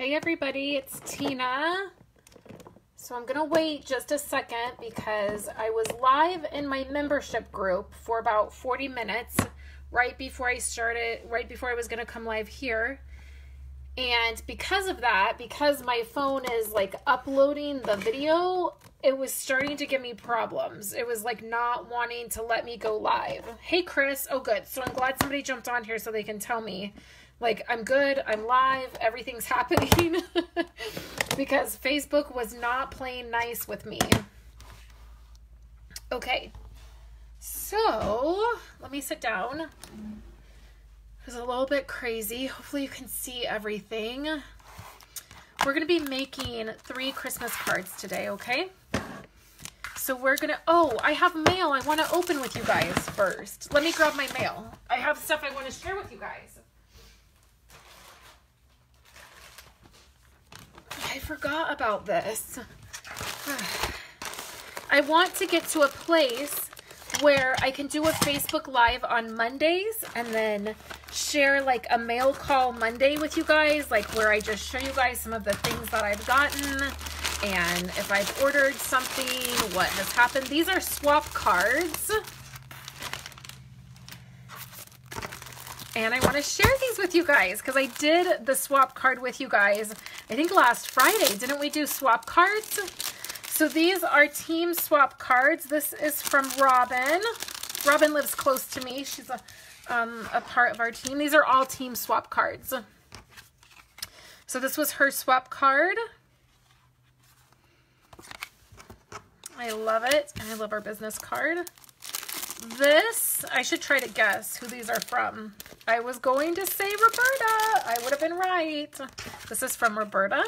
Hey everybody, it's Tina. So I'm gonna wait just a second because I was live in my membership group for about 40 minutes right before I was gonna come live here. And because of that, because my phone is like uploading the video, it was starting to give me problems. It was like not wanting to let me go live. Hey Chris, oh good. So I'm glad somebody jumped on here so they can tell me like I'm good, I'm live, everything's happening because Facebook was not playing nice with me. Okay, so let me sit down. It was a little bit crazy. Hopefully you can see everything. We're going to be making 3 Christmas cards today, okay? So we're going to, oh, I have mail I want to open with you guys first. Let me grab my mail. I have stuff I want to share with you guys. I forgot about this. I want to get to a place where I can do a Facebook Live on Mondays and then share like a mail call Monday with you guys, like where I just show you guys some of the things that I've gotten and if I've ordered something, what has happened. These are swap cards. And I want to share these with you guys because I did the swap card with you guys, I think last Friday. Didn't we do swap cards? So these are team swap cards. This is from Robin. Robin lives close to me. She's a part of our team. These are all team swap cards. So this was her swap card. I love it. And I love our business card. This, I should try to guess who these are from. I was going to say Roberta. I would have been right. This is from Roberta.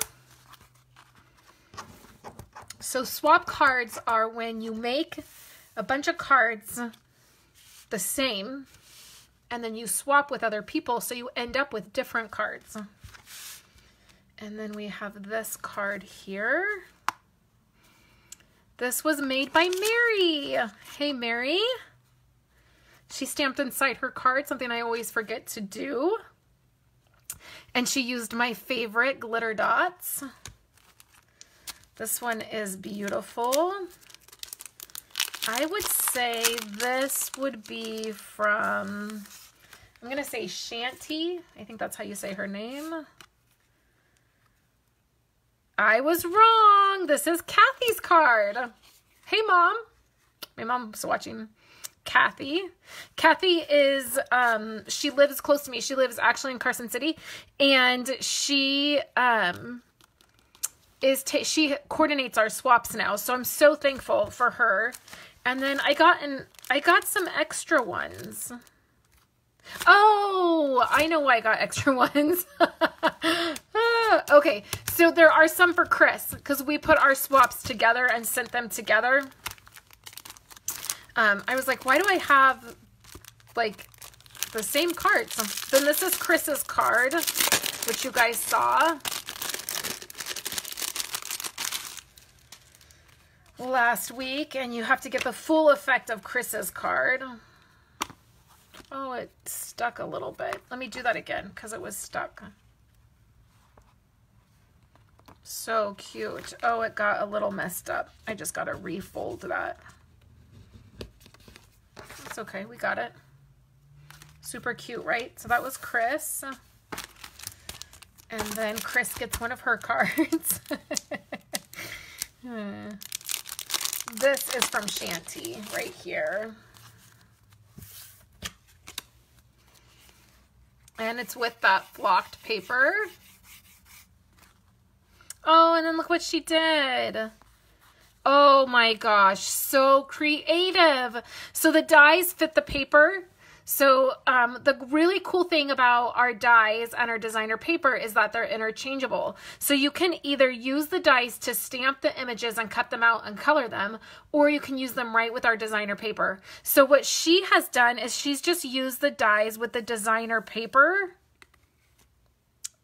So swap cards are when you make a bunch of cards the same and then you swap with other people so you end up with different cards. And then we have this card here. This was made by Mary. Hey Mary. She stamped inside her card, something I always forget to do. And she used my favorite glitter dots. This one is beautiful. I would say this would be from, I'm going to say Shanty. I think that's how you say her name. I was wrong. This is Kathy's card. Hey, Mom. My mom's watching. Kathy. Kathy is, she lives close to me. She lives actually in Carson City. And she, she coordinates our swaps now. So I'm so thankful for her. And then I got some extra ones. Oh, I know why I got extra ones. Okay, so there are some for Chris because we put our swaps together and sent them together. I was like, why do I have like the same cards? Then this is Chris's card, which you guys saw last week, and you have to get the full effect of Chris's card. Oh, it stuck a little bit. Let me do that again because it was stuck. So cute. Oh, it got a little messed up. I just got to refold that. It's okay. We got it. Super cute, right? So that was Chris. And then Chris gets one of her cards. This is from Shanty right here. And it's with that flocked paper. Oh, and then look what she did. Oh my gosh, so creative. So the dies fit the paper. So the really cool thing about our dies and our designer paper is that they're interchangeable. So you can either use the dies to stamp the images and cut them out and color them, or you can use them right with our designer paper. So what she has done is she's just used the dies with the designer paper.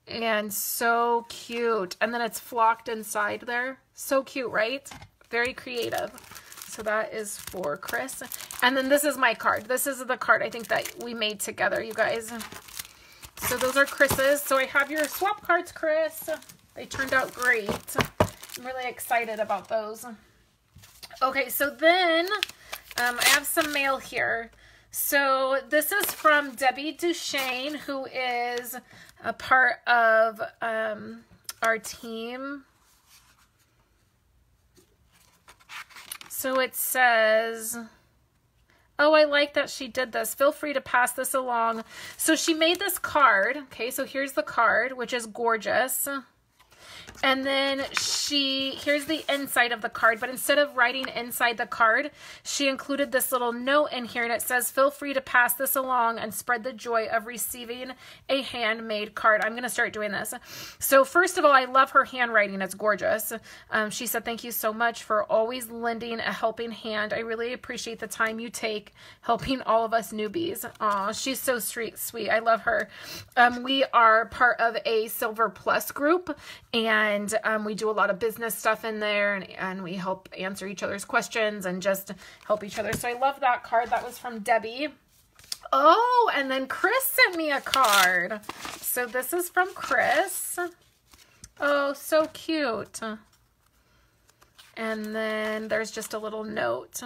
And so cute. And then it's flocked inside there. So cute, right? Very creative. So that is for Chris. And then this is my card. This is the card I think that we made together, you guys. So those are Chris's. So I have your swap cards, Chris. They turned out great. I'm really excited about those. Okay, so then I have some mail here. So this is from Debbie Duchesne, who is a part of our team. So it says, oh, I like that she did this. Feel free to pass this along. So she made this card. Okay, so here's the card, which is gorgeous. And then here's the inside of the card, but instead of writing inside the card, she included this little note in here, and it says, feel free to pass this along and spread the joy of receiving a handmade card. I'm going to start doing this. So first of all, I love her handwriting. It's gorgeous. She said, thank you so much for always lending a helping hand. I really appreciate the time you take helping all of us newbies. Aw, she's so sweet. I love her. We are part of a Silver Plus group, and we do a lot of business stuff in there, and we help answer each other's questions and just help each other. So I love that card. That was from Debbie. Oh, and then Chris sent me a card. So this is from Chris. Oh, so cute. And then there's just a little note.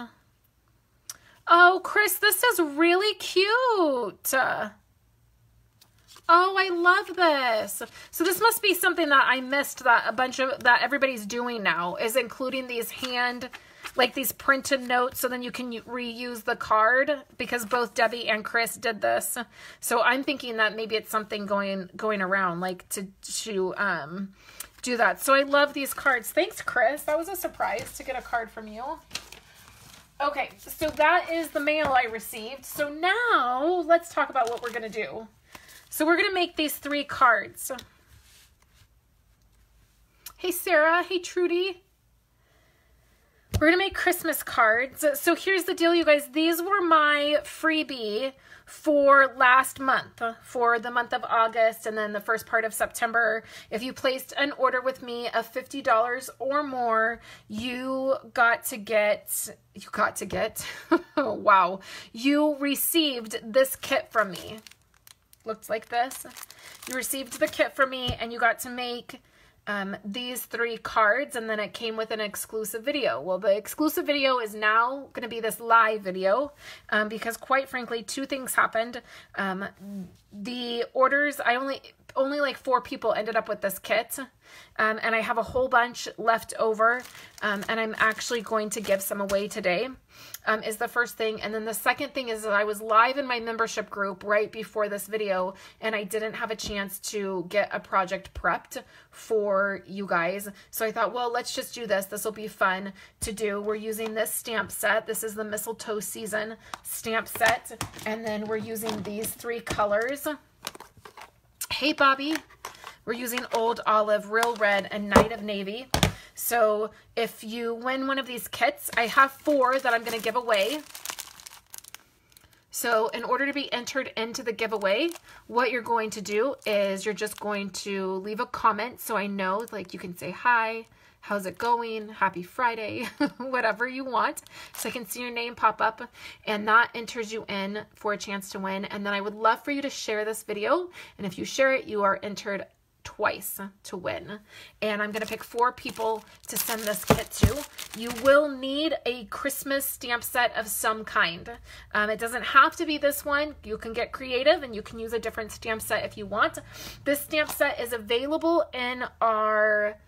Oh, Chris, this is really cute. Oh, I love this. So this must be something that I missed that everybody's doing now, is including these these printed notes, so then you can reuse the card, because both Debbie and Chris did this. So I'm thinking that maybe it's something going around, like to do that. So I love these cards. Thanks, Chris. That was a surprise to get a card from you. Okay, so that is the mail I received. So now let's talk about what we're going to do. So we're going to make these 3 cards. Hey, Sarah. Hey, Trudy. We're going to make Christmas cards. So here's the deal, you guys. These were my freebie for last month, for the month of August and then the first part of September. If you placed an order with me of $50 or more, you wow, you received this kit from me. Looks like this. You received the kit from me, and you got to make these 3 cards, and then it came with an exclusive video. Well, the exclusive video is now going to be this live video, because quite frankly, 2 things happened. The orders, only like 4 people ended up with this kit, and I have a whole bunch left over, and I'm actually going to give some away today, is the first thing. And then the second thing is that I was live in my membership group right before this video, and I didn't have a chance to get a project prepped for you guys. So I thought, well, let's just do this. This will be fun to do. We're using this stamp set. This is the Mistletoe Season stamp set, and then we're using these 3 colors. Hey, Bobby. We're using Old Olive, Real Red, and Night of Navy. So if you win one of these kits, I have 4 that I'm going to give away. So in order to be entered into the giveaway, what you're going to do is you're just going to leave a comment, so I know, like, you can say hi, how's it going, happy Friday, whatever you want, so I can see your name pop up, and that enters you in for a chance to win. And then I would love for you to share this video, and if you share it, you are entered twice to win. And I'm going to pick 4 people to send this kit to. You will need a Christmas stamp set of some kind. It doesn't have to be this one. You can get creative, and you can use a different stamp set if you want. This stamp set is available in our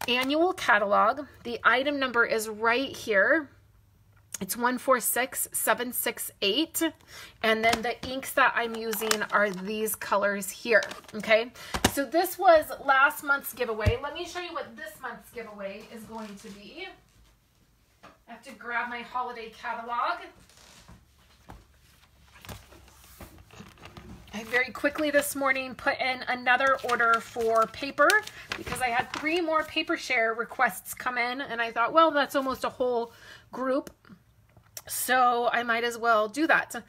annual catalog. The item number is right here. It's 146768, and then the inks that I'm using are these colors here. Okay, so this was last month's giveaway. Let me show you what this month's giveaway is going to be. I have to grab my holiday catalog. I very quickly this morning put in another order for paper, because I had 3 more paper share requests come in, and I thought, well, that's almost a whole group, so I might as well do that.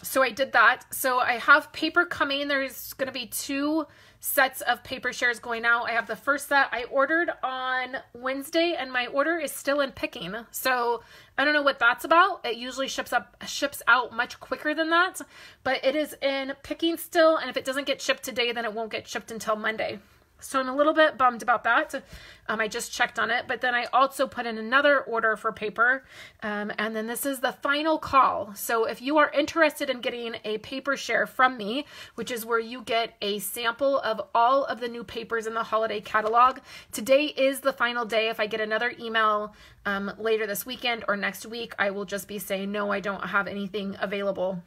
So I did that. So I have paper coming. There's going to be 2 sets of paper shares going out. I have the first set I ordered on Wednesday, and my order is still in picking. So I don't know what that's about. It usually ships out much quicker than that, but it is in picking still. And if it doesn't get shipped today, then it won't get shipped until Monday. So I'm a little bit bummed about that. I just checked on it, but then I also put in another order for paper. And then this is the final call. So if you are interested in getting a paper share from me, which is where you get a sample of all of the new papers in the holiday catalog, today is the final day. If I get another email later this weekend or next week, I will just be saying, no, I don't have anything available.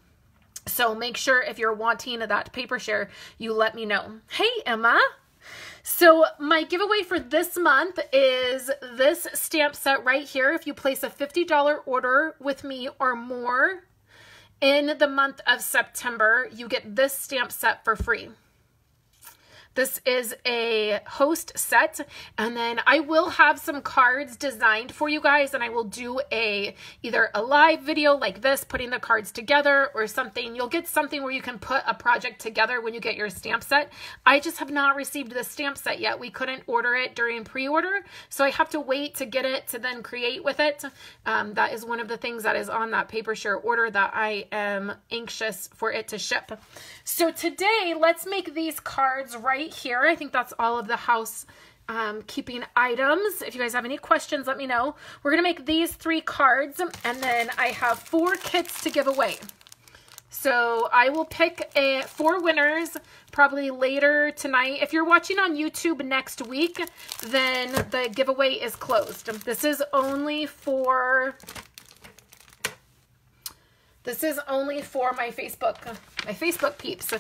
So make sure if you're wanting that paper share, you let me know. Hey, Emma. So my giveaway for this month is this stamp set right here. If you place a $50 order with me or more in the month of September, you get this stamp set for free. This is a host set, and then I will have some cards designed for you guys, and I will do either a live video like this, putting the cards together, or something. You'll get something where you can put a project together when you get your stamp set. I just have not received the stamp set yet. We couldn't order it during pre-order, so I have to wait to get it to then create with it. That is one of the things that is on that paper share order that I am anxious for it to ship. So today, let's make these cards right here. I think that's all of the house keeping items. If you guys have any questions, let me know. We're going to make these 3 cards, and then I have 4 kits to give away. So I will pick 4 winners probably later tonight. If you're watching on YouTube next week, then the giveaway is closed. This is only for my Facebook peeps.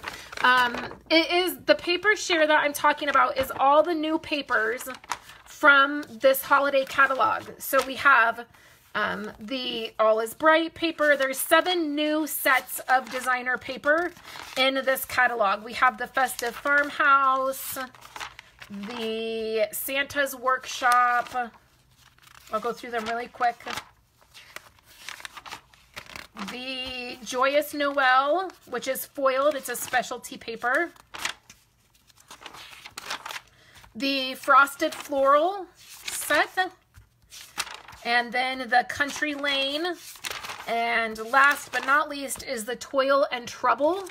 It is the paper share that I'm talking about is all the new papers from this holiday catalog. So we have the All is Bright paper. There's 7 new sets of designer paper in this catalog. We have the Festive Farmhouse, the Santa's Workshop. I'll go through them really quick. The Joyous Noel, which is foiled. It's a specialty paper. The Frosted Floral set. And then the Country Lane. And last but not least is the Toil and Trouble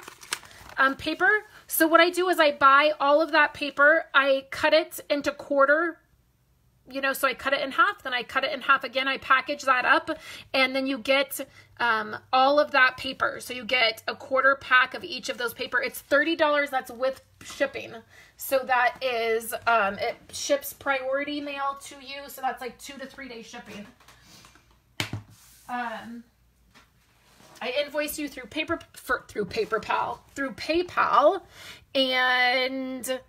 paper. So what I do is I buy all of that paper. I cut it into quarter. So I cut it in half, then I cut it in half again. I package that up, and then you get all of that paper. So you get a quarter pack of each of those paper. It's $30. That's with shipping. So that is, it ships priority mail to you. So that's like 2 to 3 day shipping. I invoice you through PayPal, and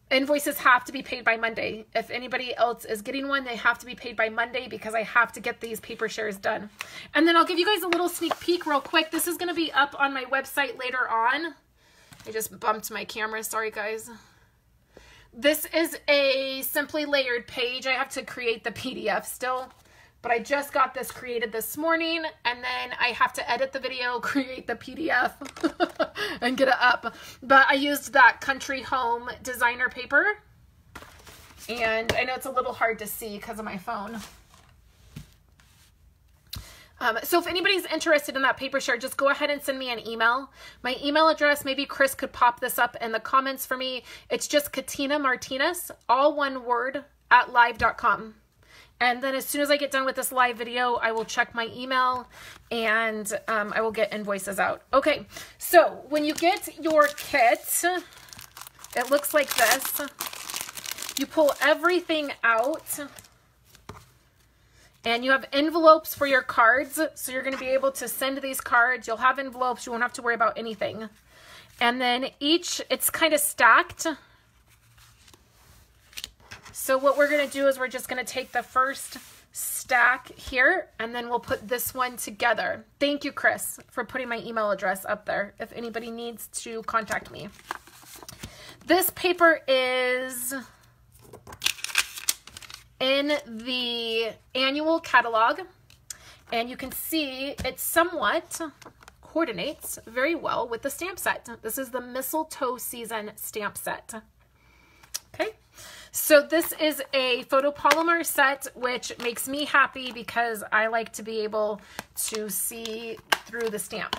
invoices have to be paid by Monday. If anybody else is getting one, they have to be paid by Monday because I have to get these paper shares done. And then I'll give you guys a little sneak peek real quick. This is going to be up on my website later on. I just bumped my camera. Sorry, guys. This is a Simply Layered page. I have to create the PDF still, but I just got this created this morning, and then I have to edit the video, create the PDF, and get it up. But I used that Country Home designer paper, and I know it's a little hard to see because of my phone. So if anybody's interested in that paper share, just go ahead and send me an email. My email address, maybe Chris could pop this up in the comments for me. It's just Katina Martinez, all one word, @live.com. And then as soon as I get done with this live video, I will check my email, and I will get invoices out. Okay, so when you get your kit, it looks like this. You pull everything out, and you have envelopes for your cards. So you're going to be able to send these cards. You'll have envelopes. You won't have to worry about anything. And then it's kind of stacked. So what we're going to do is we're just going to take the first stack here, and then we'll put this one together. Thank you, Chris, for putting my email address up there if anybody needs to contact me. This paper is in the annual catalog, and you can see it's somewhat coordinates very well with the stamp set. This is the Mistletoe Season stamp set. Okay, so this is a photopolymer set, which makes me happy because I like to be able to see through the stamp.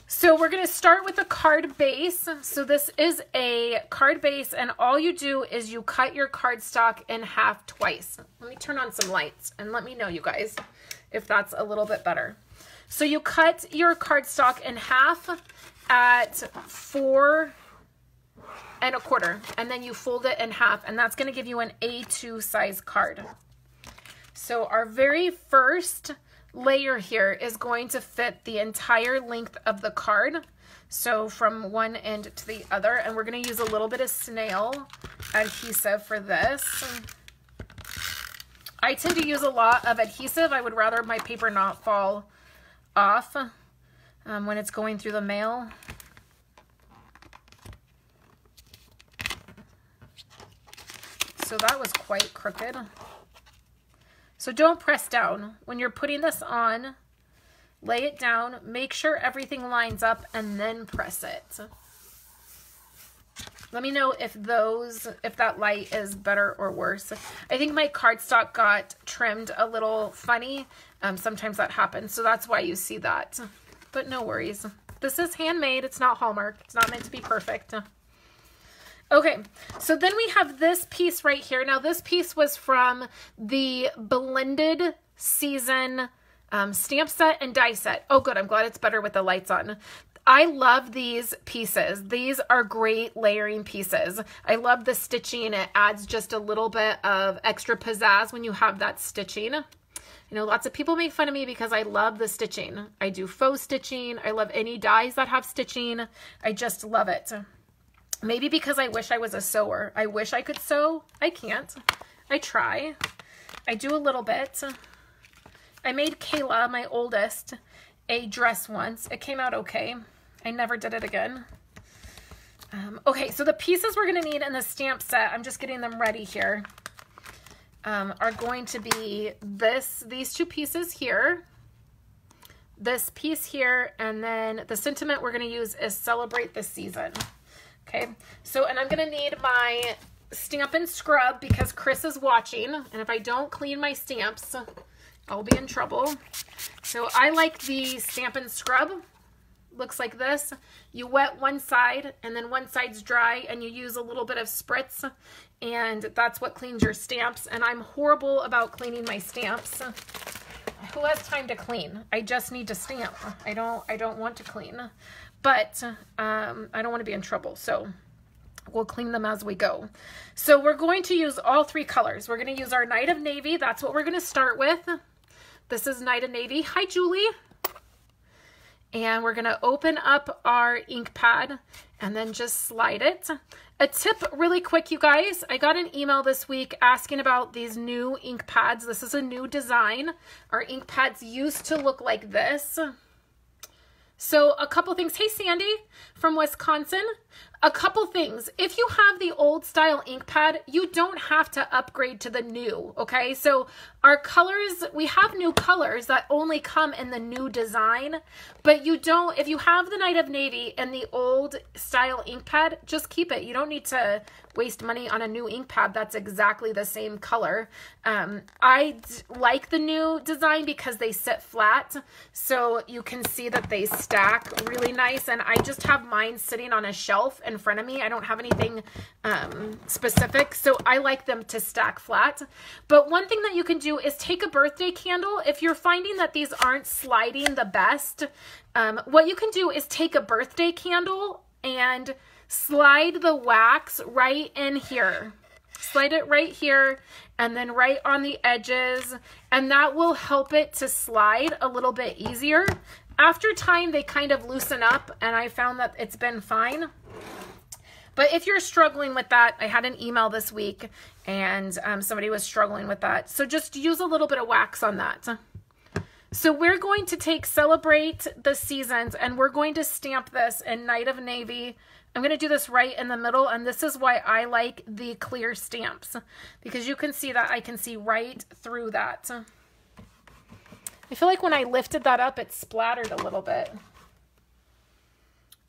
So we're going to start with the card base. So this is a card base, and all you do is you cut your cardstock in half twice. Let me turn on some lights and let me know, you guys, if that's a little bit better. So you cut your cardstock in half at 4 1/4, and then you fold it in half, and that's going to give you an A2 size card. So our very first layer here is going to fit the entire length of the card, so from one end to the other, and we're going to use a little bit of snail adhesive for this. I tend to use a lot of adhesive. I would rather my paper not fall off when it's going through the mail. So that was quite crooked. So don't press down. When you're putting this on, lay it down, make sure everything lines up, and then press it. Let me know if that light is better or worse. I think my cardstock got trimmed a little funny. Sometimes that happens, so that's why you see that. But no worries. This is handmade. It's not Hallmark. It's not meant to be perfect. Okay, so then we have this piece right here. Now this piece was from the Blended Season stamp set and die set. Oh good, I'm glad it's better with the lights on. I love these pieces. These are great layering pieces. I love the stitching. It adds just a little bit of extra pizzazz when you have that stitching. You know, lots of people make fun of me because I love the stitching. I do faux stitching. I love any dies that have stitching. I just love it. Maybe because I wish I was a sewer. I wish I could sew. I can't. I try. I do a little bit. I made Kayla, my oldest, a dress once. It came out okay. I never did it again. Okay, so the pieces we're going to need in the stamp set, I'm just getting them ready here, are going to be these two pieces here, this piece here, and then the sentiment we're going to use is Celebrate the Season. Okay, so, and I'm going to need my Stampin' Scrub because Chris is watching, and if I don't clean my stamps, I'll be in trouble. So I like the Stampin' Scrub. Looks like this. You wet one side, and then one side's dry, and you use a little bit of spritz, and that's what cleans your stamps. And I'm horrible about cleaning my stamps. Who has time to clean? I just need to stamp. I don't want to clean. But I don't want to be in trouble, so we'll clean them as we go. So we're going to use all three colors. We're going to use our Night of Navy. That's what we're going to start with. This is Night of Navy. Hi, Julie. And we're going to open up our ink pad and then just slide it. A tip really quick, you guys. I got an email this week asking about these new ink pads. This is a new design. Our ink pads used to look like this. So a couple things. Hey, Sandy from Wisconsin. A couple things. If you have the old style ink pad, you don't have to upgrade to the new, okay? So our colors, we have new colors that only come in the new design, but you don't, if you have the Night of Navy and the old style ink pad, just keep it. You don't need to waste money on a new ink pad that's exactly the same color. I like the new design because they sit flat, so you can see that they stack really nice, and I just have mine sitting on a shelf in front of me. I don't have anything specific, so I like them to stack flat. But one thing that you can do is take a birthday candle. If you're finding that these aren't sliding the best, what you can do is take a birthday candle and slide the wax right in here. Slide it right here and then right on the edges, and that will help it to slide a little bit easier. After time, they kind of loosen up, and I found that it's been fine. But if you're struggling with that, I had an email this week, and somebody was struggling with that. So just use a little bit of wax on that. So we're going to take Celebrate the Seasons, and we're going to stamp this in Night of Navy. I'm going to do this right in the middle, and this is why I like the clear stamps, because you can see that I can see right through that. I feel like when I lifted that up, it splattered a little bit.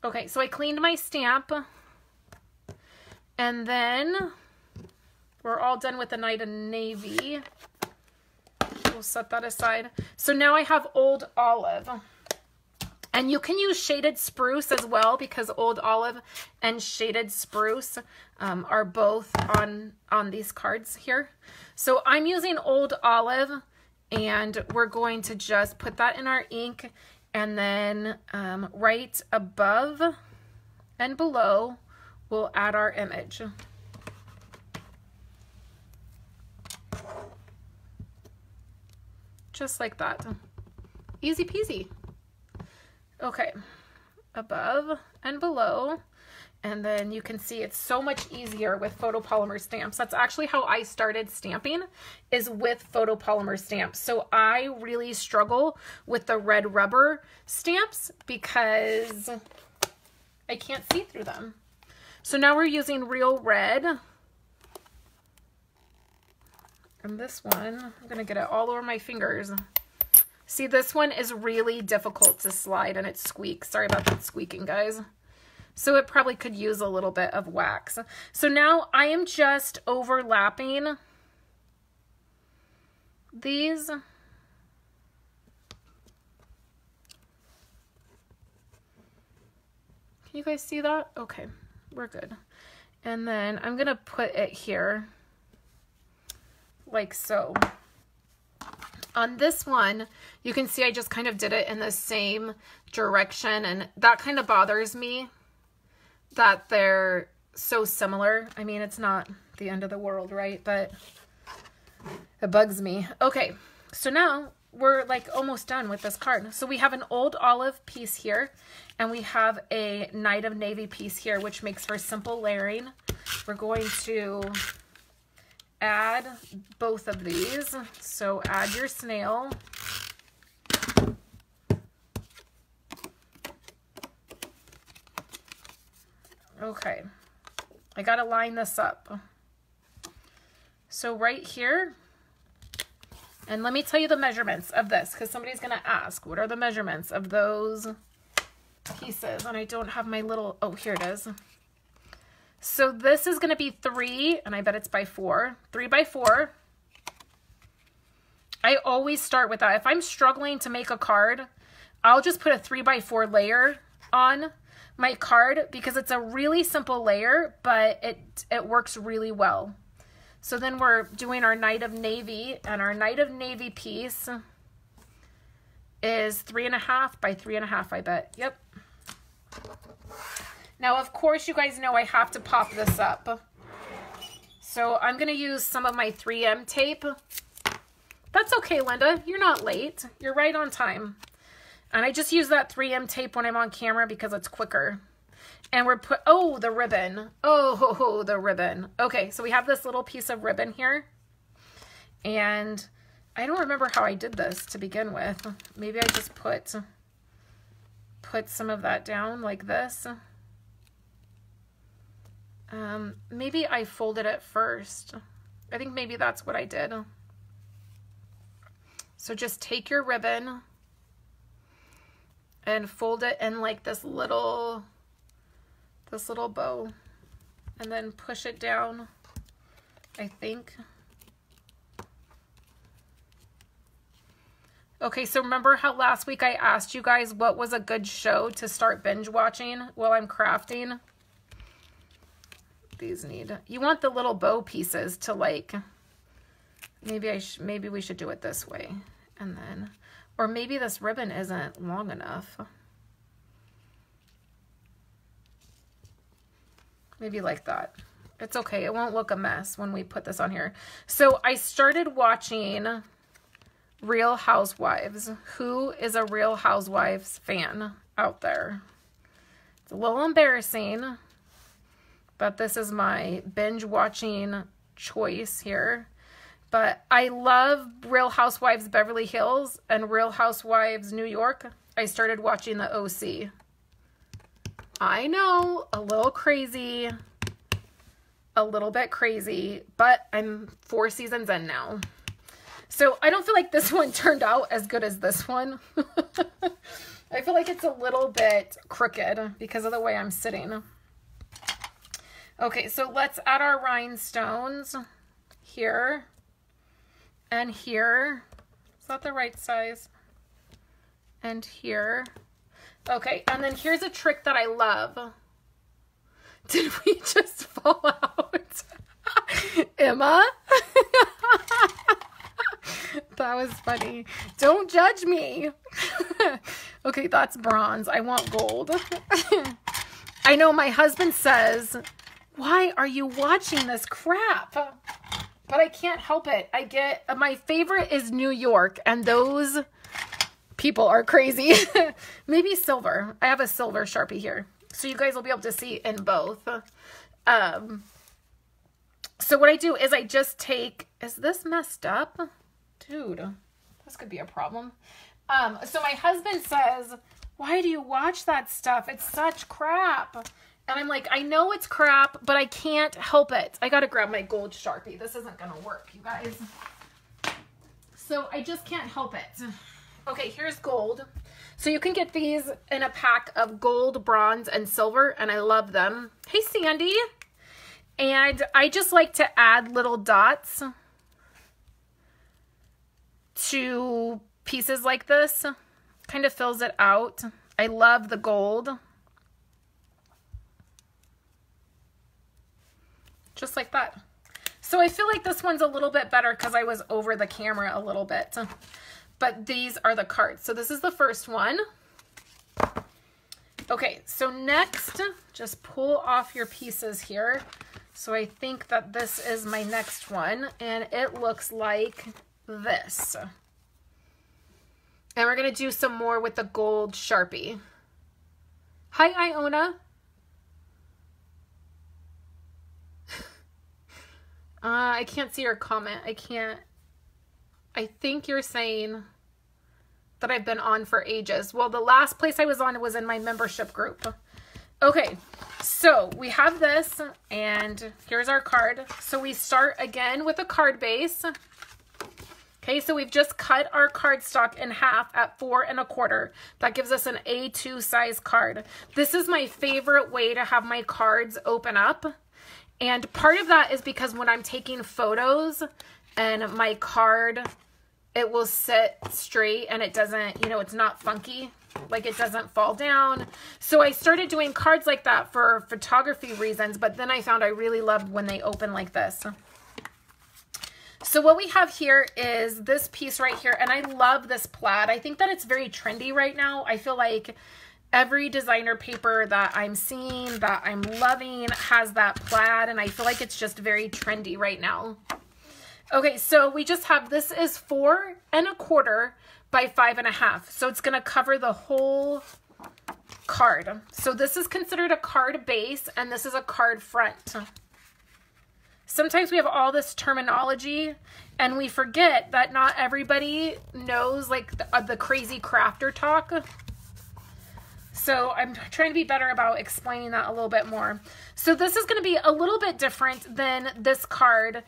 Okay, so I cleaned my stamp. And then we're all done with the Night of Navy. We'll set that aside. So now I have Old Olive. And you can use Shaded Spruce as well, because Old Olive and Shaded Spruce are both on these cards here. So I'm using Old Olive, and we're going to just put that in our ink, and then right above and below, we'll add our image. Just like that. Easy peasy. Okay, above and below. And then you can see it's so much easier with photopolymer stamps. That's actually how I started stamping, is with photopolymer stamps. So I really struggle with the red rubber stamps because I can't see through them. So now we're using Real Red. And this one, I'm going to get it all over my fingers. See, this one is really difficult to slide, and it squeaks. Sorry about that squeaking, guys. So it probably could use a little bit of wax. So now I am just overlapping these. Can you guys see that? Okay, we're good. And then I'm going to put it here like so. On this one, you can see I just kind of did it in the same direction, and that kind of bothers me that they're so similar. I mean, it's not the end of the world, right? But it bugs me. Okay, so now we're like almost done with this card. So we have an Old Olive piece here, and we have a Night of Navy piece here, which makes for simple layering. We're going to add both of these. So add your snail. Okay, I gotta line this up. So right here, and let me tell you the measurements of this, because somebody's gonna ask, what are the measurements of those pieces? And I don't have my little, oh, here it is. So this is gonna be 3, and I bet it's by 4, 3 by 4. I always start with that. If I'm struggling to make a card, I'll just put a 3 by 4 layer on my card, because it's a really simple layer, but it works really well. So then we're doing our Night of Navy, and our Night of Navy piece is 3.5 by 3.5, I bet. Yep. Now, of course, you guys know I have to pop this up. So I'm going to use some of my 3M tape. That's okay, Linda. You're not late. You're right on time. And I just use that 3M tape when I'm on camera because it's quicker. And we're oh, the ribbon. Oh, the ribbon. Okay, so we have this little piece of ribbon here. And I don't remember how I did this to begin with. Maybe I just put some of that down like this. Maybe I folded it first. I think maybe that's what I did. So just take your ribbon and fold it in like this little bow, and then push it down, I think. Okay, so remember how last week I asked you guys what was a good show to start binge watching while I'm crafting? These need, you want the little bow pieces to like, maybe we should do it this way, and then, or maybe this ribbon isn't long enough. Maybe like that. It's okay. It won't look a mess when we put this on here. So I started watching Real Housewives. Who is a Real Housewives fan out there? It's a little embarrassing, but this is my binge watching choice here. But I love Real Housewives Beverly Hills and Real Housewives New York. I started watching the OC. I know, a little crazy, a little bit crazy, but I'm 4 seasons in now. So I don't feel like this one turned out as good as this one. I feel like it's a little bit crooked because of the way I'm sitting. Okay, so let's add our rhinestones here and here. Is that the right size? And here. Okay, and then here's a trick that I love. Did we just fall out? Emma? That was funny. Don't judge me. Okay, that's bronze. I want gold. I know my husband says, why are you watching this crap? But I can't help it. My favorite is New York, and those people are crazy. Maybe silver. I have a silver Sharpie here, so you guys will be able to see in both. So what I do is I just take, is this messed up? Dude, this could be a problem. So my husband says, why do you watch that stuff? It's such crap. And I'm like, I know it's crap, but I can't help it. I got to grab my gold Sharpie. This isn't going to work, you guys. So I just can't help it. Okay, here's gold. So you can get these in a pack of gold, bronze, and silver, and I love them. Hey, Sandy. And I just like to add little dots to pieces like this. Kind of fills it out. I love the gold. Just like that. So I feel like this one's a little bit better because I was over the camera a little bit. But these are the cards. So this is the first one. Okay, so next, just pull off your pieces here. So I think that this is my next one, and it looks like this. And we're going to do some more with the gold Sharpie. Hi, Iona. I can't see your comment. I think you're saying that I've been on for ages. Well, the last place I was on was in my membership group. Okay, so we have this, and here's our card. So we start again with a card base. Okay, so we've just cut our cardstock in half at 4 1/4. That gives us an A2 size card. This is my favorite way to have my cards open up. And part of that is because when I'm taking photos and my card, it will sit straight and it doesn't, it's not funky. Like it doesn't fall down. So I started doing cards like that for photography reasons, but then I found I really loved when they open like this. So what we have here is this piece right here, and I love this plaid. I think that it's very trendy right now. I feel like every designer paper that I'm seeing, that I'm loving, has that plaid, and I feel like it's just very trendy right now. Okay, so we just have, this is 4 1/4 by 5 1/2. So it's going to cover the whole card. So this is considered a card base, and this is a card front. Sometimes we have all this terminology, and we forget that not everybody knows like the crazy crafter talk. So I'm trying to be better about explaining that a little bit more. So this is going to be a little bit different than this card.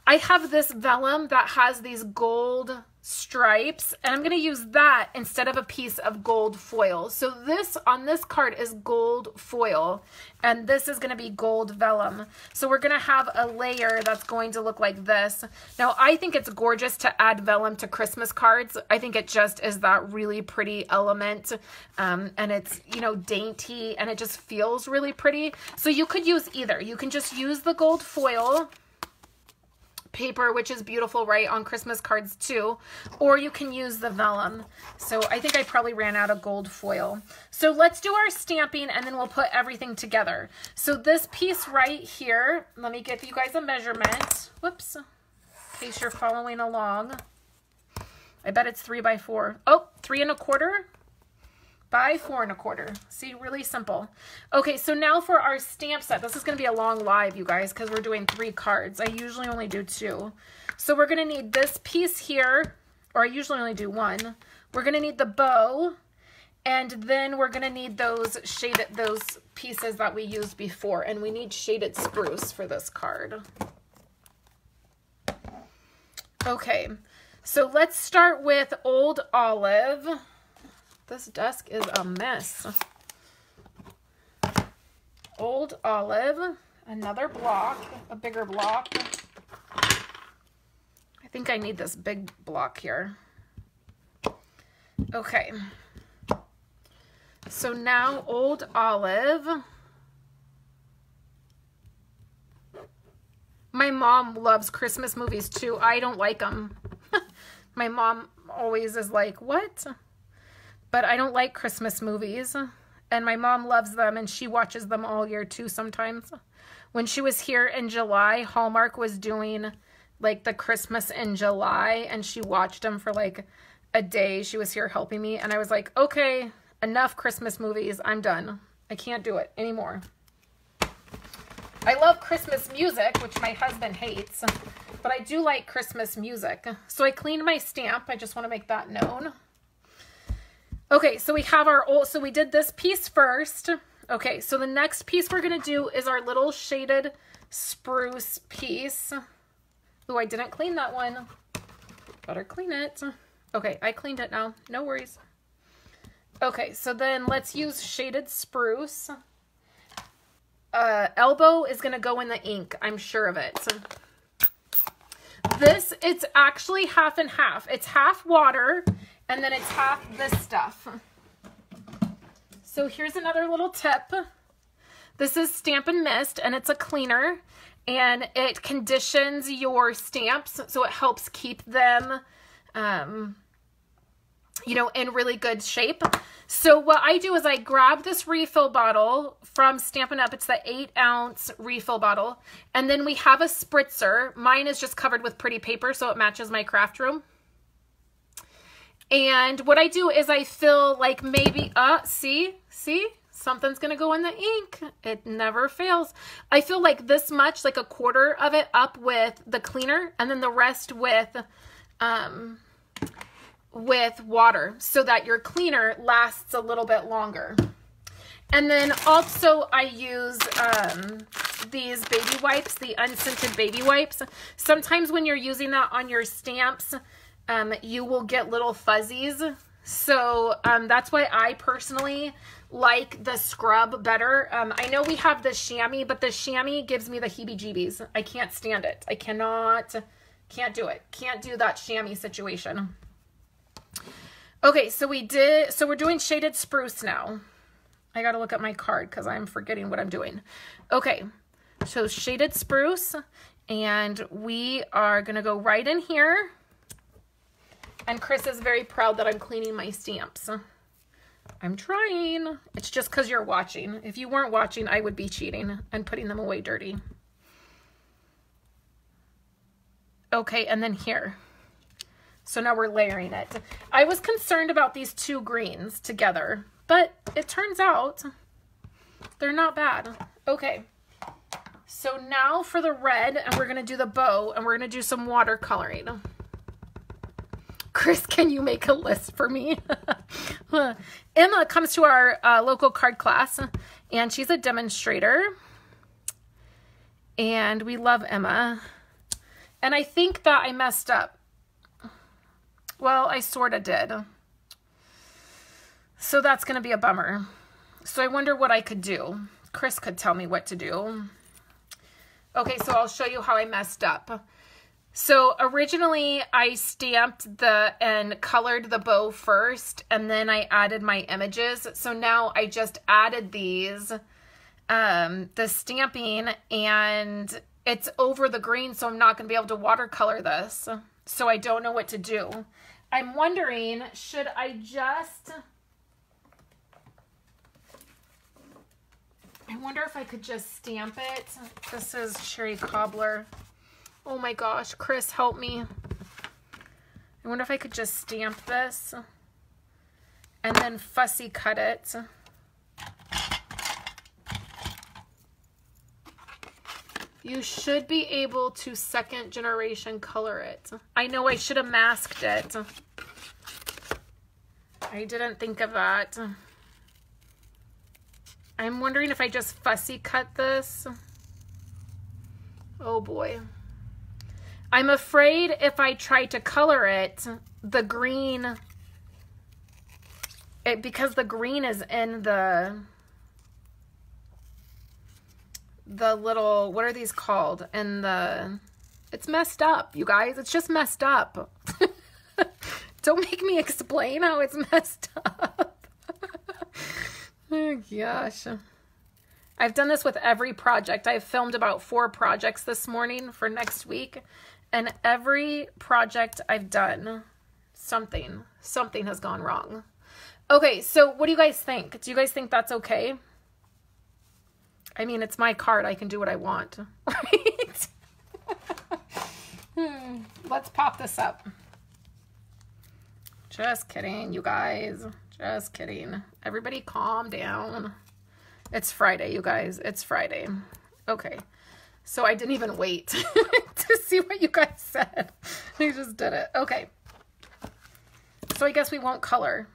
I have this vellum that has these gold stripes, and I'm going to use that instead of a piece of gold foil. So this on this card is gold foil, and this is going to be gold vellum. So we're going to have a layer that's going to look like this. Now I think it's gorgeous to add vellum to Christmas cards. I think it just is that really pretty element, and it's, dainty, and it just feels really pretty. So you could use either. You can just use the gold foil paper, which is beautiful, right, on Christmas cards too, or you can use the vellum. So I think I probably ran out of gold foil. So let's do our stamping, and then we'll put everything together. So this piece right here, let me give you guys a measurement. Whoops, in case you're following along. I bet it's 3 by 4. Oh, 3 1/4 by 4 1/4. See, really simple. Okay, so now for our stamp set. This is going to be a long live, you guys, because we're doing 3 cards. I usually only do 2. So we're going to need this piece here, or I usually only do 1. We're going to need the bow, and then we're going to need those pieces that we used before, and we need shaded spruce for this card. Okay, So let's start with Old Olive. This desk is a mess. Old Olive, another block, a bigger block. I think I need this big block here. Okay. So now Old Olive. My mom loves Christmas movies too. I don't like them. My mom always is like, what? But I don't like Christmas movies. And my mom loves them, and she watches them all year too sometimes. When she was here in July, Hallmark was doing like the Christmas in July, and she watched them for like a day. She was here helping me, and I was like, okay, enough Christmas movies. I'm done. I can't do it anymore. I love Christmas music, which my husband hates, but I do like Christmas music. So I cleaned my stamp. I just want to make that known. Okay, so we have our old, so we did this piece first. Okay, so the next piece we're going to do is our little shaded spruce piece. Oh, I didn't clean that one. Better clean it. Okay, I cleaned it now. No worries. Okay, so then let's use shaded spruce. Elbow is going to go in the ink. I'm sure of it. So this, it's actually half and half. It's half water, and then it's half this stuff. So here's another little tip. This is Stamp and Mist, and it's a cleaner, and it conditions your stamps, so it helps keep them, you know, in really good shape. So what I do is I grab this refill bottle from Stampin' Up. It's the 8-ounce refill bottle. And then we have a spritzer. Mine is just covered with pretty paper, so it matches my craft room. And what I do is I fill like maybe, see, something's going to go in the ink. It never fails. I fill like this much, like a quarter of it up with the cleaner, and then the rest with water, so that your cleaner lasts a little bit longer. And then also I use these baby wipes, the unscented baby wipes. Sometimes when you're using that on your stamps, you will get little fuzzies. So that's why I personally like the scrub better. I know we have the chamois, but the chamois gives me the heebie-jeebies. I can't stand it. I can't do it. Can't do that chamois situation. Okay, so we're doing shaded spruce now. I gotta look at my card because I'm forgetting what I'm doing. Okay, so shaded spruce, and we are gonna go right in here. And Chris is very proud that I'm cleaning my stamps. I'm trying. It's just because you're watching. If you weren't watching, I would be cheating and putting them away dirty. Okay, and then here. So now we're layering it. I was concerned about these two greens together, but it turns out they're not bad. Okay, so now for the red, and we're gonna do the bow, and we're gonna do some watercoloring. Chris, can you make a list for me? Emma comes to our local card class, and she's a demonstrator, and we love Emma. And I think that I messed up. Well, I sort of did. So that's going to be a bummer. So I wonder what I could do. Chris could tell me what to do. Okay, so I'll show you how I messed up. So originally I stamped and colored the bow first, and then I added my images. So now I just added these, the stamping, and it's over the green, so I'm not going to be able to watercolor this. So I don't know what to do. I'm wondering, should I just... I wonder if I could just stamp it. This is Cherry Cobbler. Oh my gosh, Chris, help me. I wonder if I could just stamp this and then fussy cut it. You should be able to second generation color it. I know I should have masked it. I didn't think of that. I'm wondering if I just fussy cut this. Oh boy. I'm afraid if I try to color it, the green, because the green is in the little, what are these called? It's messed up, you guys. It's just messed up. Don't make me explain how it's messed up. Oh, gosh. I've done this with every project. I've filmed about 4 projects this morning for next week. And every project I've done, something has gone wrong. Okay, so what do you guys think? Do you guys think that's okay? I mean, it's my card. I can do what I want, right? Let's pop this up. Just kidding, you guys. Just kidding. Everybody calm down. It's Friday, you guys. It's Friday. Okay. So I didn't even wait to see what you guys said. I just did it. Okay. So I guess we won't color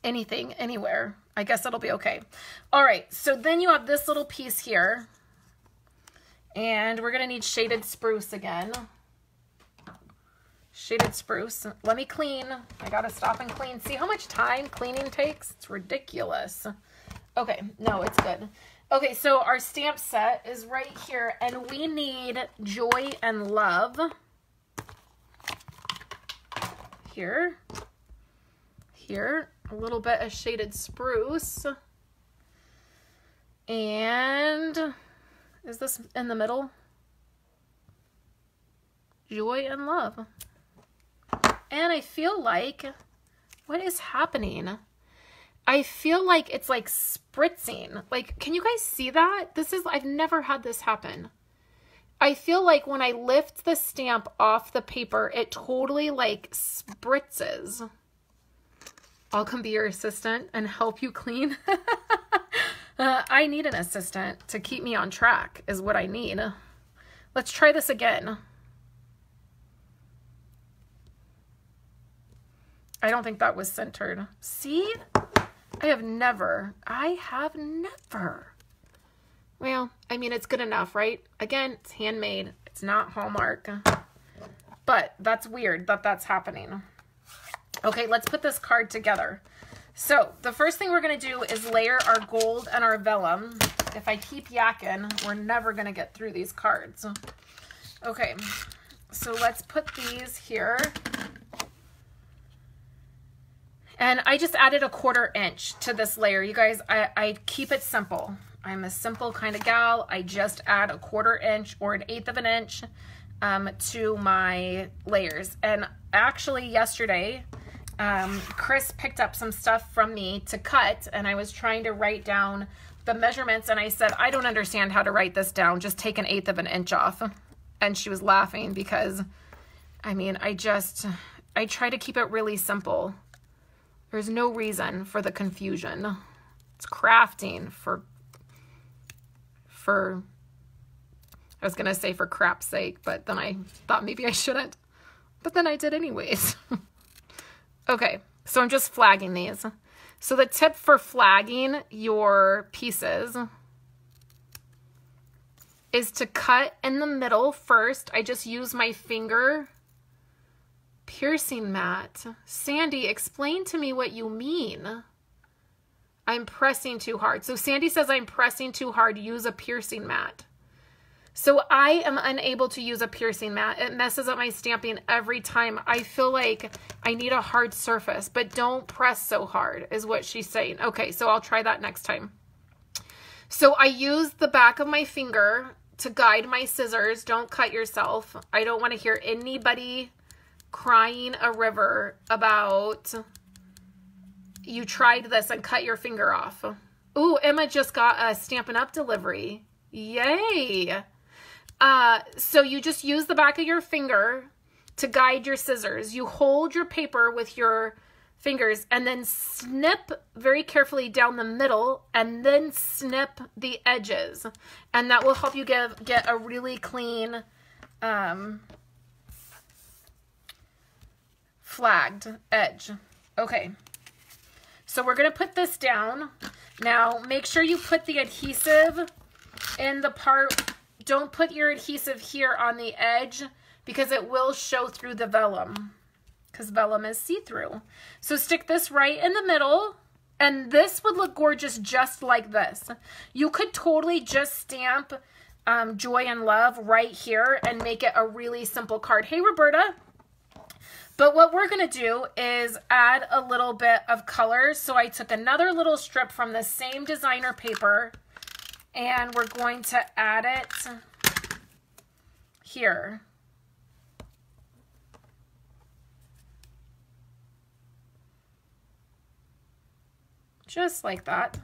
anything anywhere. I guess it'll be okay. All right. So then you have this little piece here. And we're going to need shaded spruce again. Shaded spruce. Let me clean. I got to stop and clean. See how much time cleaning takes? It's ridiculous. Okay. No, it's good. Okay, so our stamp set is right here, and we need Joy and Love. Here. Here. A little bit of shaded spruce. And is this in the middle? Joy and Love. And I feel like, what is happening? I feel like it's like spritzing. Like, can you guys see that? I've never had this happen. I feel like when I lift the stamp off the paper, it totally like spritzes. I'll come be your assistant and help you clean. I need an assistant to keep me on track is what I need. Let's try this again. I don't think that was centered. See? I have never. Well, I mean, it's good enough, right? Again, it's handmade. It's not Hallmark. But that's weird that that's happening. Okay, let's put this card together. So the first thing we're going to do is layer our gold and our vellum. If I keep yakking, we're never going to get through these cards. Okay, so let's put these here. And I just added a 1/4 inch to this layer. You guys, I keep it simple. I'm a simple kind of gal. I just add a 1/4 inch or 1/8 of an inch to my layers. And actually yesterday, Chris picked up some stuff from me to cut, and I was trying to write down the measurements, and I said, I don't understand how to write this down. Just take 1/8 of an inch off. And she was laughing because, I mean, I try to keep it really simple. There's no reason for the confusion. It's crafting for I was going to say for crap's sake, but then I thought maybe I shouldn't. But then I did anyways. Okay, so I'm just flagging these. So the tip for flagging your pieces is to cut in the middle first. I just use my finger. Piercing mat. Sandy, explain to me what you mean. I'm pressing too hard. So Sandy says I'm pressing too hard. Use a piercing mat. So I am unable to use a piercing mat. It messes up my stamping every time. I feel like I need a hard surface, but don't press so hard is what she's saying. Okay, so I'll try that next time. So I use the back of my finger to guide my scissors. Don't cut yourself. I don't want to hear anybody crying a river about you tried this and cut your finger off. Ooh, Emma just got a Stampin' Up! Delivery. Yay! So you just use the back of your finger to guide your scissors. You hold your paper with your fingers and then snip very carefully down the middle and then snip the edges. And that will help you get a really clean flagged edge. Okay, so we're going to put this down. Now make sure you put the adhesive in the part don't put your adhesive here on the edge because it will show through the vellum, because vellum is see-through. So stick this right in the middle, and this would look gorgeous just like this. You could totally just stamp joy and love right here and make it a really simple card. Hey, Roberta. But what we're going to do is add a little bit of color. So I took another little strip from the same designer paper, and we're going to add it here. Just like that.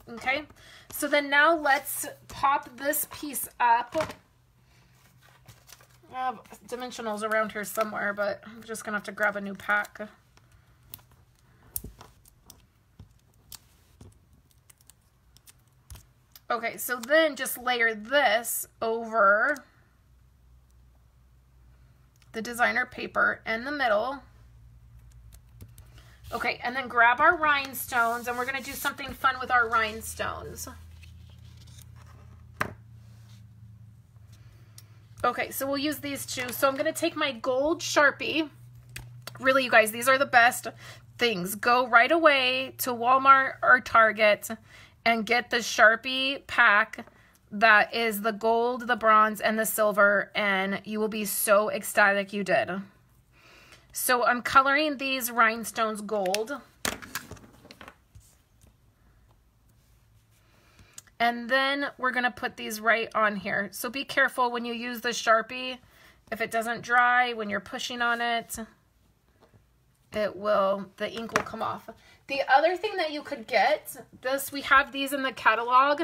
Okay. So then now let's pop this piece up. I have dimensionals around here somewhere, but I'm just going to have to grab a new pack. Okay, so then just layer this over the designer paper in the middle. Okay, and then grab our rhinestones, and we're going to do something fun with our rhinestones. Okay, so we'll use these two. So I'm going to take my gold Sharpie. Really, you guys, these are the best things. Go right away to Walmart or Target and get the Sharpie pack that is the gold, the bronze, and the silver, and you will be so ecstatic you did. So I'm coloring these rhinestones gold. And then we're going to put these right on here. So be careful when you use the Sharpie. If it doesn't dry, when you're pushing on it, the ink will come off. The other thing that you could get, we have these in the catalog.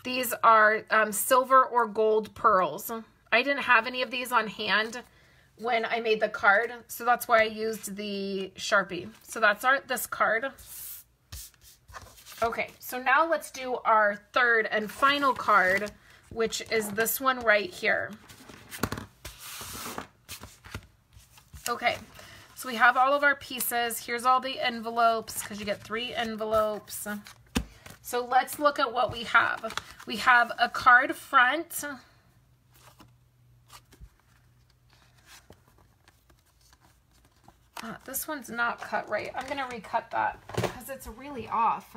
These are silver or gold pearls. I didn't have any of these on hand when I made the card, so that's why I used the Sharpie. So that's this card. Okay, so now let's do our third and final card, which is this one right here. Okay, so we have all of our pieces. Here's all the envelopes, because you get 3 envelopes. So let's look at what we have. We have a card front. This one's not cut right. I'm going to recut that because it's really off.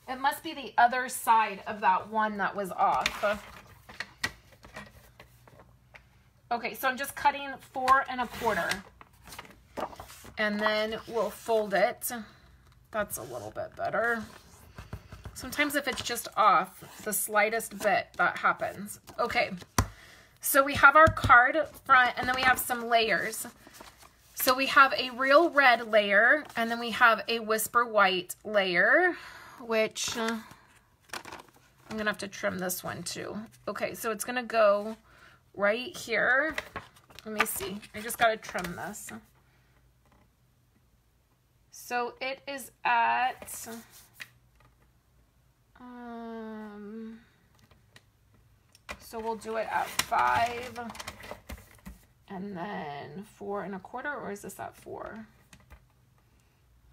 It must be the other side of that one that was off. Okay, so I'm just cutting 4 1/4. And then we'll fold it. That's a little bit better. Sometimes if it's just off, the slightest bit, that happens. Okay, so we have our card front, and then we have some layers. So we have a real red layer, and then we have a whisper white layer, which I'm going to have to trim this one too. Okay, so it's going to go right here. Let me see. I just got to trim this. So it is at, so we'll do it at 5. And then 4 1/4, or is this at 4?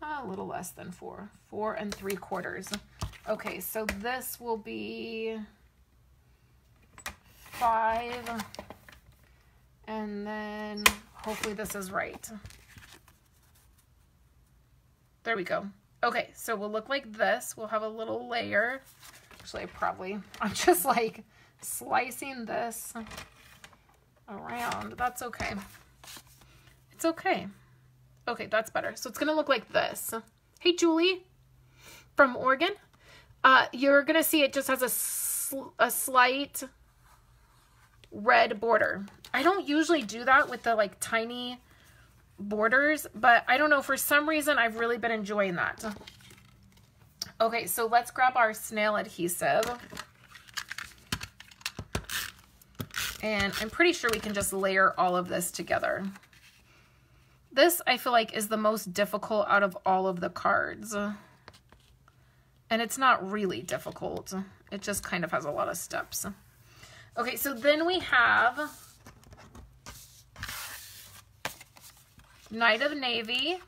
A little less than 4. 4 3/4. Okay, so this will be 5. And then hopefully this is right. There we go. Okay, so we'll look like this. We'll have a little layer. Actually, I'm just like slicing this around. That's okay. It's okay. Okay, that's better. So it's going to look like this. Hey, Julie from Oregon. You're going to see it just has a slight red border. I don't usually do that with the like tiny borders, but I don't know, for some reason I've really been enjoying that. Okay, so let's grab our snail adhesive. And I'm pretty sure we can just layer all of this together. This, I feel like, is the most difficult out of all of the cards. And it's not really difficult. It just kind of has a lot of steps. Okay, so then we have Night of Navy,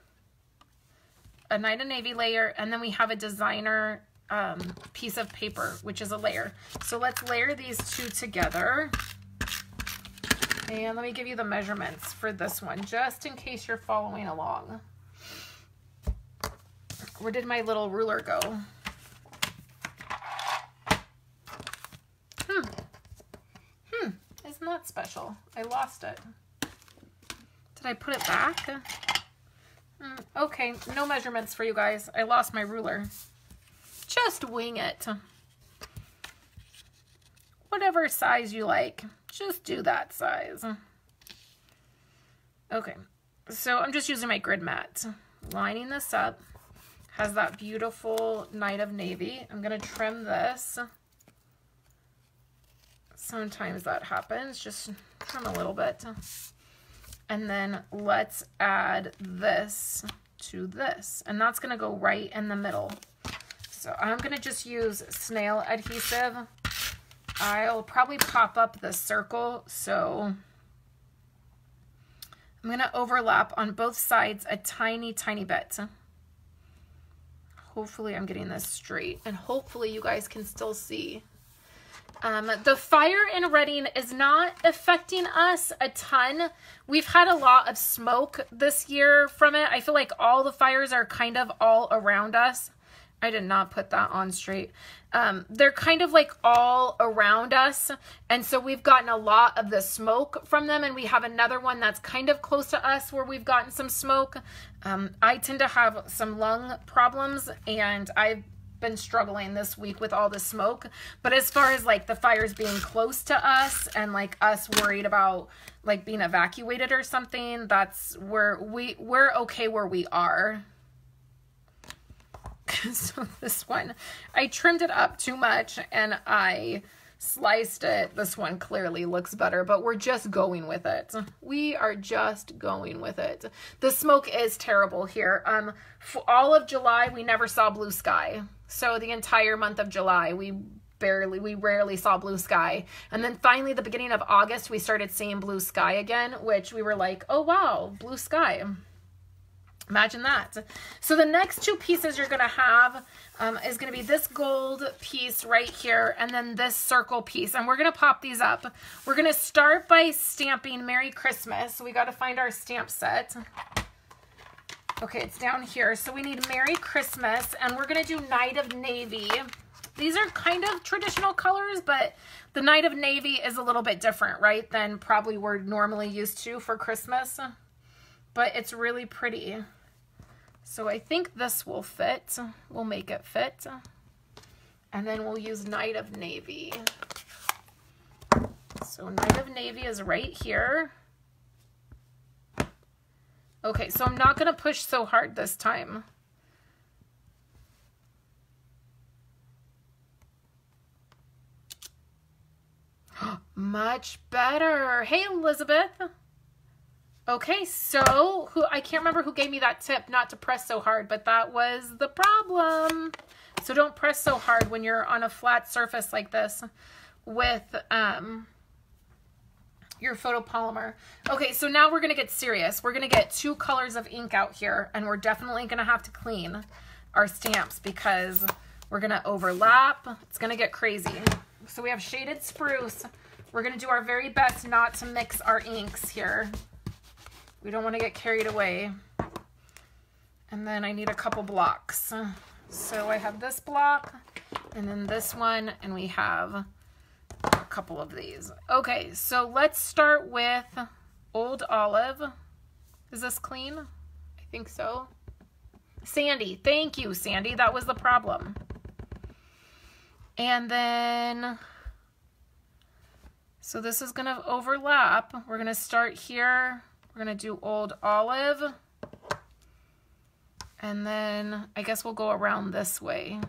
a Night of Navy layer, and then we have a designer piece of paper, which is a layer. So let's layer these two together. And let me give you the measurements for this one, just in case you're following along. Where did my little ruler go? Isn't that special? I lost it. Did I put it back? Okay, no measurements for you guys. I lost my ruler. Just wing it. Whatever size you like, just do that size. Okay, so I'm just using my grid mat. Lining this up. Has that beautiful Night of Navy. I'm gonna trim this. Sometimes that happens, just trim a little bit. And then let's add this to this. And that's gonna go right in the middle. So I'm gonna just use snail adhesive. I'll probably pop up the circle, so I'm gonna overlap on both sides a tiny, tiny bit. Hopefully I'm getting this straight, and hopefully you guys can still see. The fire in Reading is not affecting us a ton. We've had a lot of smoke this year from it. I feel like all the fires are kind of all around us. I did not put that on straight. They're kind of like all around us. And so we've gotten a lot of the smoke from them. And we have another one that's kind of close to us where we've gotten some smoke. I tend to have some lung problems, and I've been struggling this week with all the smoke. But as far as like the fires being close to us and like us worried about like being evacuated or something, that's where we're okay where we are. So this one, I trimmed it up too much and I sliced it. This one clearly looks better, but we're just going with it. We are just going with it. The smoke is terrible here. For all of July, we never saw blue sky. So the entire month of July, we rarely saw blue sky. And then finally, the beginning of August, we started seeing blue sky again, which we were like, oh wow, blue sky. Imagine that. So the next two pieces you're going to have is going to be this gold piece right here and then this circle piece. And we're going to pop these up. We're going to start by stamping Merry Christmas. So we got to find our stamp set. Okay, it's down here. So we need Merry Christmas, and we're going to do Night of Navy. These are kind of traditional colors, but the Night of Navy is a little bit different, right, than probably we're normally used to for Christmas. But it's really pretty. So I think this will fit. We'll make it fit. And then we'll use Night of Navy. So Night of Navy is right here. Okay, so I'm not going to push so hard this time. Much better. Hey, Elizabeth. Okay, so I can't remember who gave me that tip not to press so hard, but that was the problem. So don't press so hard when you're on a flat surface like this with your photopolymer. Okay, so now we're going to get serious. We're going to get 2 colors of ink out here, and we're definitely going to have to clean our stamps because we're going to overlap. It's going to get crazy. So we have shaded spruce. We're going to do our very best not to mix our inks here. We don't want to get carried away. And then I need a couple blocks. So I have this block and then this one, and we have a couple of these. Okay, so let's start with Old Olive. Is this clean? I think so. Sandy, thank you, Sandy. That was the problem. And then, so this is going to overlap. We're going to start here. We're going to do Old Olive. And then I guess we'll go around this way.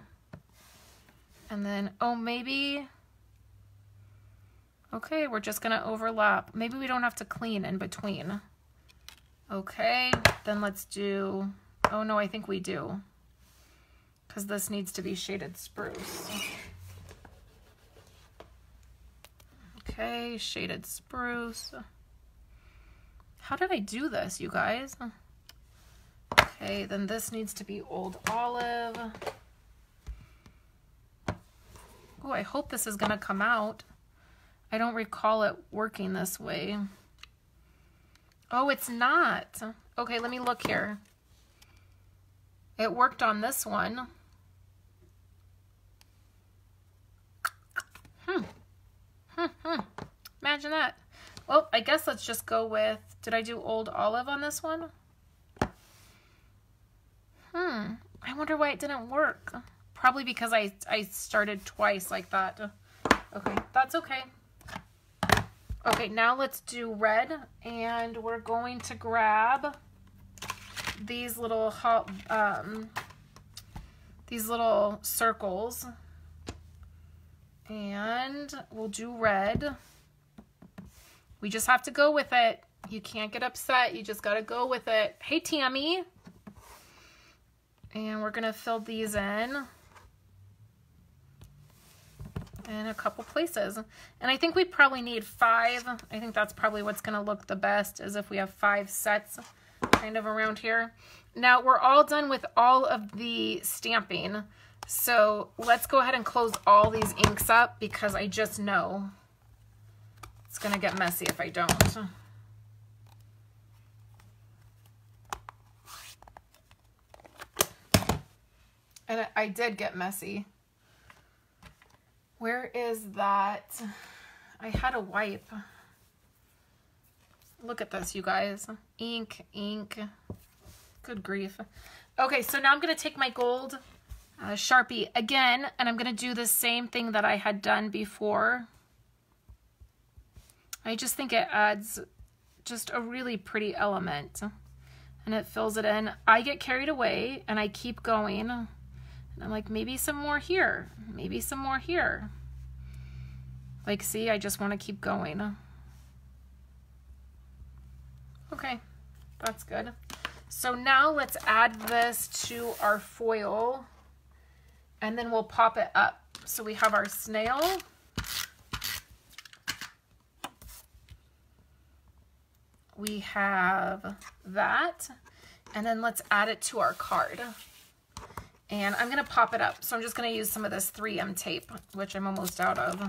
And then, oh, maybe, okay, we're just going to overlap. Maybe we don't have to clean in between. Okay, then let's do, oh no, I think we do. Because this needs to be shaded spruce. Okay, shaded spruce. How did I do this, you guys? Okay, then this needs to be Old Olive. Oh, I hope this is going to come out. I don't recall it working this way. Oh, it's not. Okay, let me look here. It worked on this one. Imagine that. Well, I guess let's just go with, did I do Old Olive on this one? I wonder why it didn't work. Probably because I started twice like that. Okay, that's okay. Okay, now let's do red, and we're going to grab these little circles, and we'll do red. We just have to go with it. You can't get upset. You just got to go with it. Hey, Tammy. And we're going to fill these in a couple places. And I think we probably need 5. I think that's probably what's going to look the best, is if we have 5 sets kind of around here. Now we're all done with all of the stamping. So let's go ahead and close all these inks up, because I just know it's going to get messy if I don't. And I did get messy. Where is that? I had a wipe. Look at this, you guys. Ink, ink. Good grief. Okay, so now I'm going to take my gold Sharpie again, and I'm going to do the same thing that I had done before. I just think it adds just a really pretty element, and it fills it in. I get carried away, and I keep going. And I'm like, maybe some more here. Maybe some more here. Like, see, I just want to keep going. Okay, that's good. So now let's add this to our foil, and then we'll pop it up. So we have our snail. We have that. And then let's add it to our card. And I'm going to pop it up. So I'm just going to use some of this 3M tape, which I'm almost out of.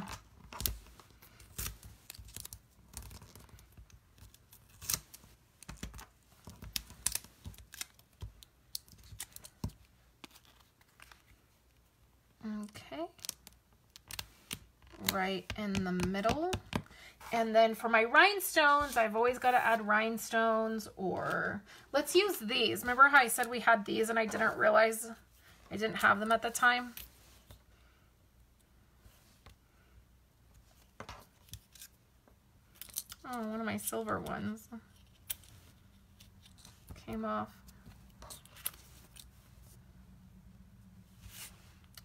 Okay. Right in the middle. And then for my rhinestones, I've always got to add rhinestones, or let's use these. Remember how I said we had these and I didn't realize I didn't have them at the time? Oh, one of my silver ones came off.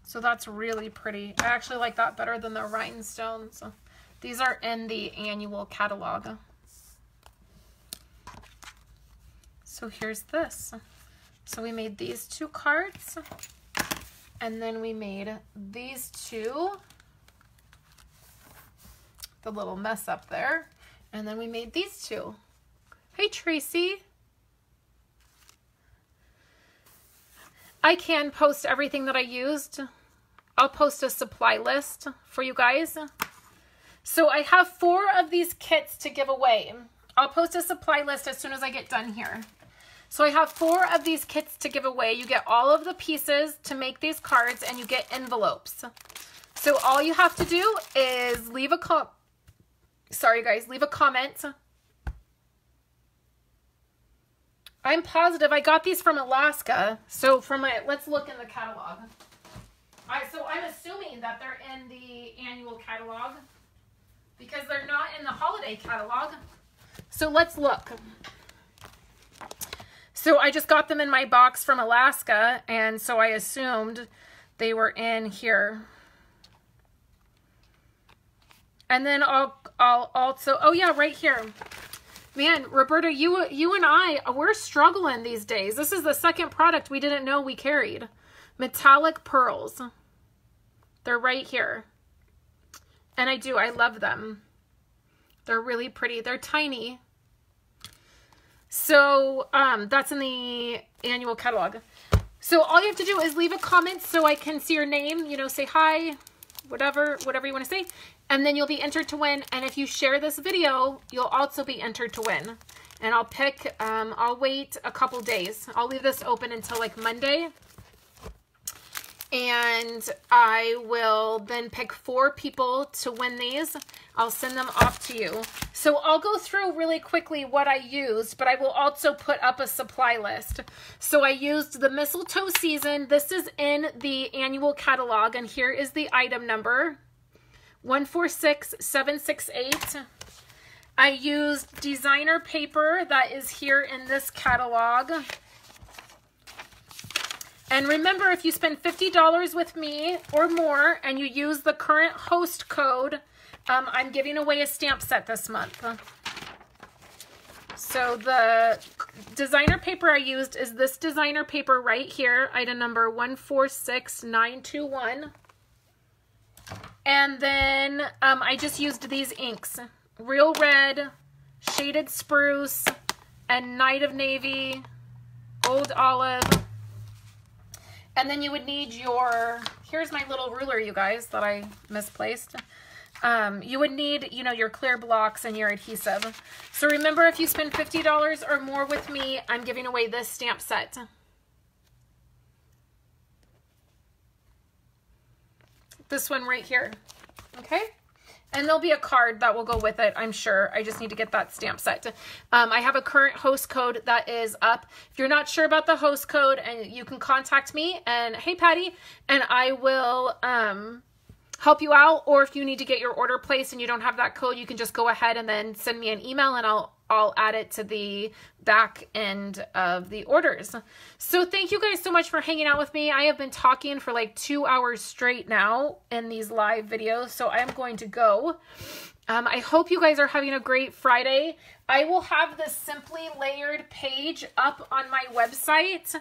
So that's really pretty. I actually like that better than the rhinestones. These are in the annual catalog. So here's this. So we made these 2 cards, and then we made these 2, the little mess up there, and then we made these 2. Hey, Tracy. I can post everything that I used. I'll post a supply list for you guys. So I have 4 of these kits to give away. I'll post a supply list as soon as I get done here. So I have 4 of these kits to give away. You get all of the pieces to make these cards, and you get envelopes. So all you have to do is leave a leave a comment. I'm positive I got these from Alaska. So let's look in the catalog. So I'm assuming that they're in the annual catalog, because they're not in the holiday catalog. So let's look. So I just got them in my box from Alaska, and so I assumed they were in here. And then I'll also, oh yeah, right here. Man, Roberta, you and we're struggling these days. This is the second product we didn't know we carried. Metallic pearls. They're right here. And I love them. They're really pretty. They're tiny. So that's in the annual catalog. So all you have to do is leave a comment so I can see your name. You know, say hi. whatever you want to say. And then you'll be entered to win. And if you share this video, you'll also be entered to win. And I'll pick, I'll wait a couple days. I'll leave this open until like Monday. And I will then pick 4 people to win these. I'll send them off to you. So I'll go through really quickly what I used, but I will also put up a supply list. So I used the mistletoe season. This is in the annual catalog, and here is the item number, 146768. I used designer paper that is here in this catalog. And remember, if you spend $50 with me or more and you use the current host code, I'm giving away a stamp set this month. So the designer paper I used is this designer paper right here, item number 146921. And then I just used these inks, Real Red, Shaded Spruce, and Night of Navy, Old Olive. And then you would need your, here's my little ruler, you guys, that I misplaced. You would need, you know, your clear blocks and your adhesive. So remember, if you spend $50 or more with me, I'm giving away this stamp set. This one right here, okay? And there'll be a card that will go with it, I'm sure. I just need to get that stamp set. I have a current host code that is up. If you're not sure about the host code, and you can contact me, and hey, Patty, and I will help you out. Or if you need to get your order placed and you don't have that code, you can just go ahead and then send me an email, and I'll add it to the back end of the orders. So thank you guys so much for hanging out with me. I have been talking for like 2 hours straight now in these live videos, so I am going to go. I hope you guys are having a great Friday. I will have the Simply Layered page up on my website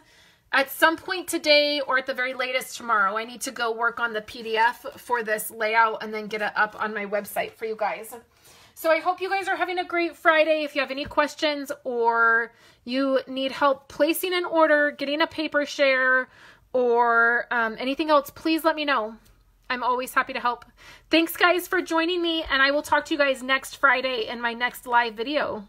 at some point today, or at the very latest tomorrow. I need to go work on the PDF for this layout and then get it up on my website for you guys. So I hope you guys are having a great Friday. If you have any questions or you need help placing an order, getting a paper share, or anything else, please let me know. I'm always happy to help. Thanks guys for joining me, and I will talk to you guys next Friday in my next live video.